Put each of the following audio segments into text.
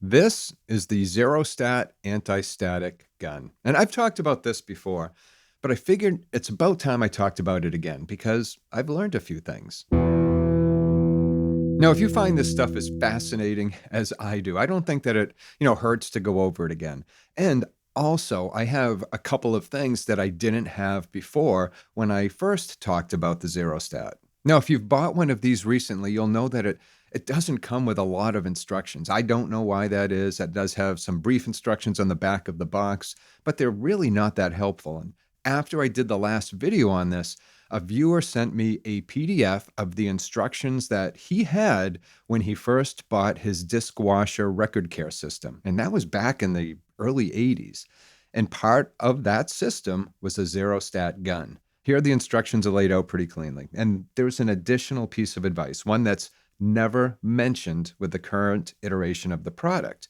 This is the Zerostat Anti-Static Gun. And I've talked about this before, but I figured it's about time I talked about it again because I've learned a few things. Now, if you find this stuff as fascinating as I do, I don't think that it, hurts to go over it again. And also, I have a couple of things that I didn't have before when I first talked about the Zerostat. Now, if you've bought one of these recently, you'll know that it doesn't come with a lot of instructions. I don't know why that is. That does have some brief instructions on the back of the box, but they're really not that helpful. And after I did the last video on this, a viewer sent me a PDF of the instructions that he had when he first bought his disc washer record care system. And that was back in the early 80s. And part of that system was a Zerostat gun. Here, the instructions are laid out pretty cleanly. And there's an additional piece of advice, one that's never mentioned with the current iteration of the product.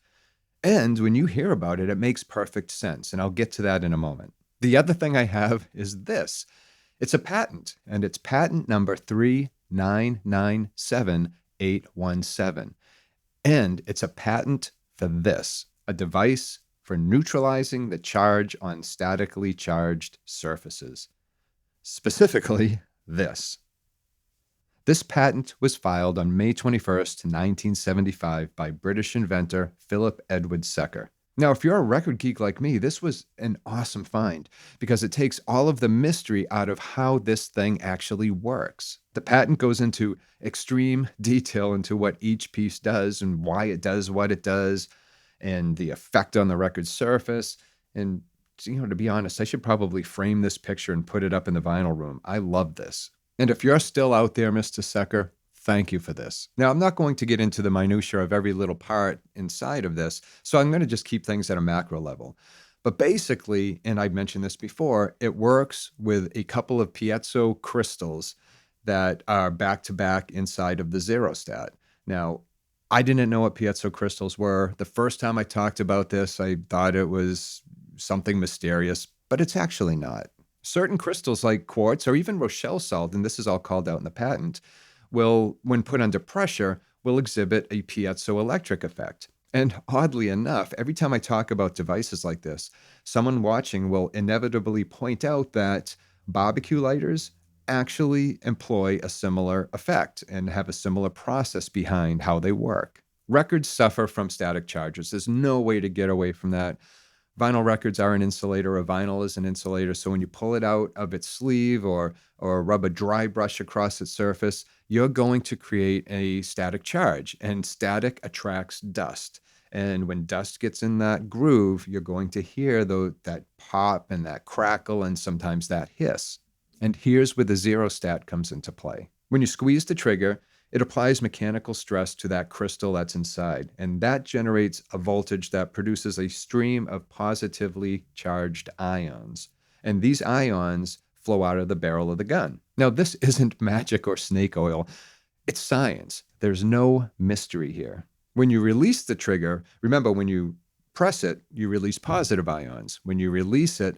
And when you hear about it, it makes perfect sense. And I'll get to that in a moment. The other thing I have is this. It's a patent, and it's patent number 3997817. And it's a patent for this, a device for neutralizing the charge on statically charged surfaces. Specifically, this. This patent was filed on May 21st, 1975 by British inventor Philip Edward Secker. Now, if you're a record geek like me, this was an awesome find because it takes all of the mystery out of how this thing actually works. The patent goes into extreme detail into what each piece does and why it does what it does and the effect on the record surface. And, to be honest, I should probably frame this picture and put it up in the vinyl room. I love this. And if you're still out there, Mr. Secker, thank you for this. Now, I'm not going to get into the minutiae of every little part inside of this, so I'm going to just keep things at a macro level. But basically, and I've mentioned this before, it works with a couple of piezo crystals that are back-to-back inside of the Zerostat. Now, I didn't know what piezo crystals were. The first time I talked about this, I thought it was something mysterious, but it's actually not. Certain crystals like quartz or even Rochelle salt, and this is all called out in the patent, will, when put under pressure, will exhibit a piezoelectric effect. And oddly enough, every time I talk about devices like this, someone watching will inevitably point out that barbecue lighters actually employ a similar effect and have a similar process behind how they work. Records suffer from static charges. There's no way to get away from that. Vinyl records are an insulator, or vinyl is an insulator. So when you pull it out of its sleeve or rub a dry brush across its surface, you're going to create a static charge, and static attracts dust. And when dust gets in that groove, you're going to hear that pop and that crackle and sometimes that hiss. And here's where the Zerostat comes into play. When you squeeze the trigger, it applies mechanical stress to that crystal that's inside, and that generates a voltage that produces a stream of positively charged ions. And these ions flow out of the barrel of the gun. Now, this isn't magic or snake oil. It's science. There's no mystery here. When you release the trigger, remember, when you press it, you release positive ions. When you release it,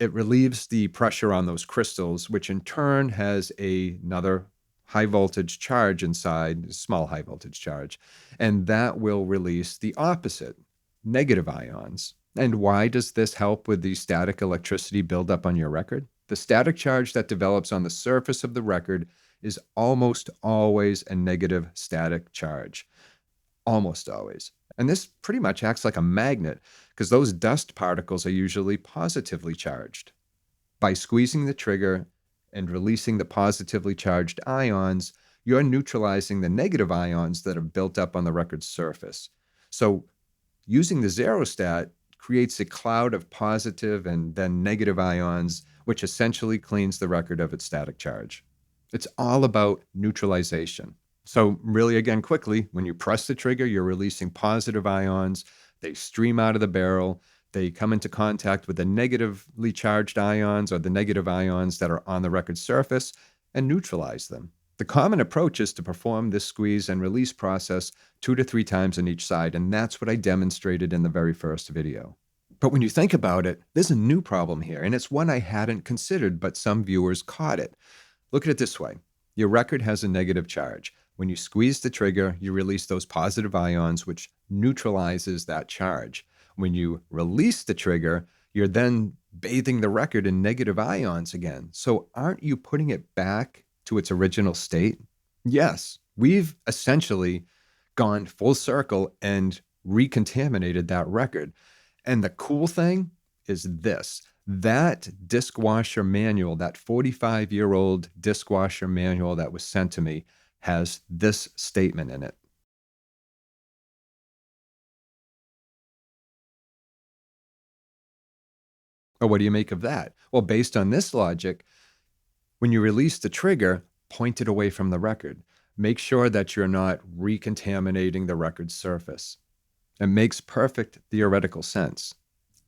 it relieves the pressure on those crystals, which in turn has another high voltage charge inside, small high voltage charge, and that will release the opposite, negative ions. And why does this help with the static electricity buildup on your record? The static charge that develops on the surface of the record is almost always a negative static charge. Almost always. And this pretty much acts like a magnet because those dust particles are usually positively charged. By squeezing the trigger and releasing the positively charged ions, you're neutralizing the negative ions that are built up on the record's surface. So using the Zerostat creates a cloud of positive and then negative ions, which essentially cleans the record of its static charge. It's all about neutralization. So really, again, quickly, when you press the trigger, you're releasing positive ions. They stream out of the barrel. They come into contact with the negatively charged ions or the negative ions that are on the record surface and neutralize them. The common approach is to perform this squeeze and release process 2 to 3 times on each side, and that's what I demonstrated in the very first video. But when you think about it, there's a new problem here, and it's one I hadn't considered, but some viewers caught it. Look at it this way. Your record has a negative charge. When you squeeze the trigger, you release those positive ions, which neutralizes that charge. When you release the trigger, you're then bathing the record in negative ions again. So aren't you putting it back to its original state? Yes, we've essentially gone full circle and recontaminated that record. And the cool thing is this: that disc washer manual, that 45-year-old disc washer manual that was sent to me, has this statement in it. Well, what do you make of that? Well, based on this logic, when you release the trigger, point it away from the record. Make sure that you're not recontaminating the record's surface. It makes perfect theoretical sense.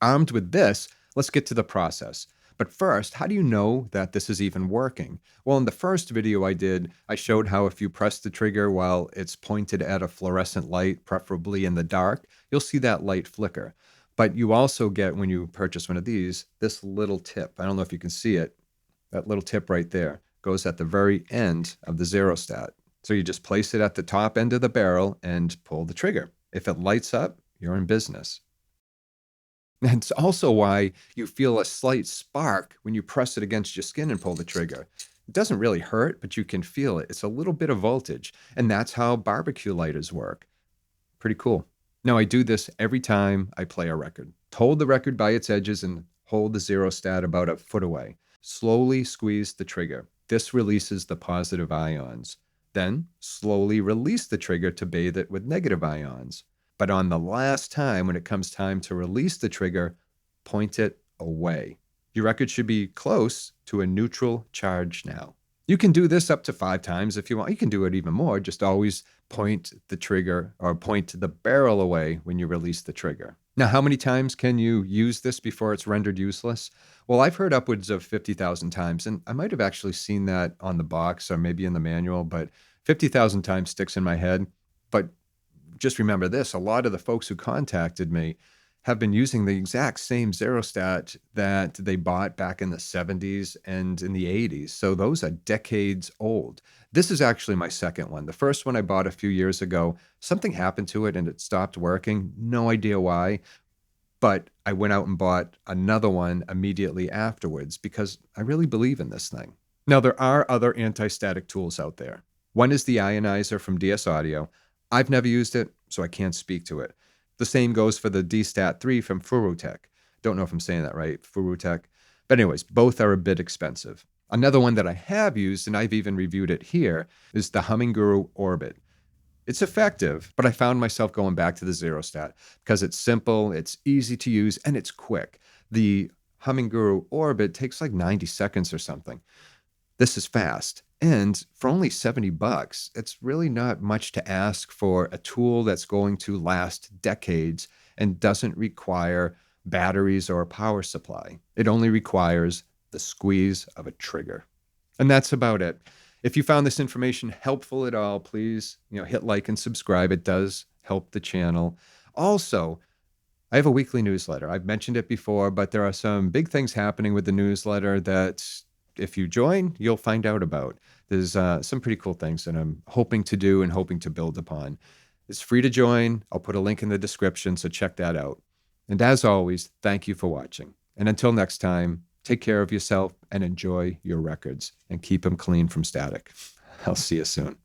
Armed with this, let's get to the process. But first, how do you know that this is even working? Well, in the first video I did, I showed how if you press the trigger while it's pointed at a fluorescent light, preferably in the dark, you'll see that light flicker. But you also get, when you purchase one of these, this little tip. I don't know if you can see it. That little tip right there goes at the very end of the Zerostat. So you just place it at the top end of the barrel and pull the trigger. If it lights up, you're in business. That's also why you feel a slight spark when you press it against your skin and pull the trigger. It doesn't really hurt, but you can feel it. It's a little bit of voltage, and that's how barbecue lighters work. Pretty cool. Now, I do this every time I play a record. Hold the record by its edges and hold the Zerostat about a foot away. Slowly squeeze the trigger. This releases the positive ions. Then slowly release the trigger to bathe it with negative ions. But on the last time, when it comes time to release the trigger, point it away. Your record should be close to a neutral charge now. You can do this up to 5 times if you want. You can do it even more. Just always point the trigger or point the barrel away when you release the trigger. Now, how many times can you use this before it's rendered useless? Well, I've heard upwards of 50,000 times, and I might have actually seen that on the box or maybe in the manual, but 50,000 times sticks in my head. But just remember this: a lot of the folks who contacted me have been using the exact same Zerostat that they bought back in the 70s and in the 80s. So those are decades old. This is actually my second one. The first one I bought a few years ago, something happened to it and it stopped working. No idea why. But I went out and bought another one immediately afterwards because I really believe in this thing. Now, there are other anti-static tools out there. One is the ionizer from DS Audio. I've never used it, so I can't speak to it. The same goes for the DStat3 from Furutech. Don't know if I'm saying that right, Furutech. But anyways, both are a bit expensive. Another one that I have used, and I've even reviewed it here, is the Humming Orbit. It's effective, but I found myself going back to the Zerostat because it's simple, it's easy to use, and it's quick. The Humming Orbit takes like 90 seconds or something. This is fast. And for only $70, it's really not much to ask for a tool that's going to last decades and doesn't require batteries or a power supply. It only requires the squeeze of a trigger. And that's about it. If you found this information helpful at all, please, hit like and subscribe. It does help the channel. Also, I have a weekly newsletter. I've mentioned it before, but there are some big things happening with the newsletter that if you join, you'll find out about. There's some pretty cool things that I'm hoping to do and hoping to build upon. It's free to join. I'll put a link in the description, so check that out. And as always, thank you for watching. And until next time, take care of yourself and enjoy your records and keep them clean from static. I'll see you soon.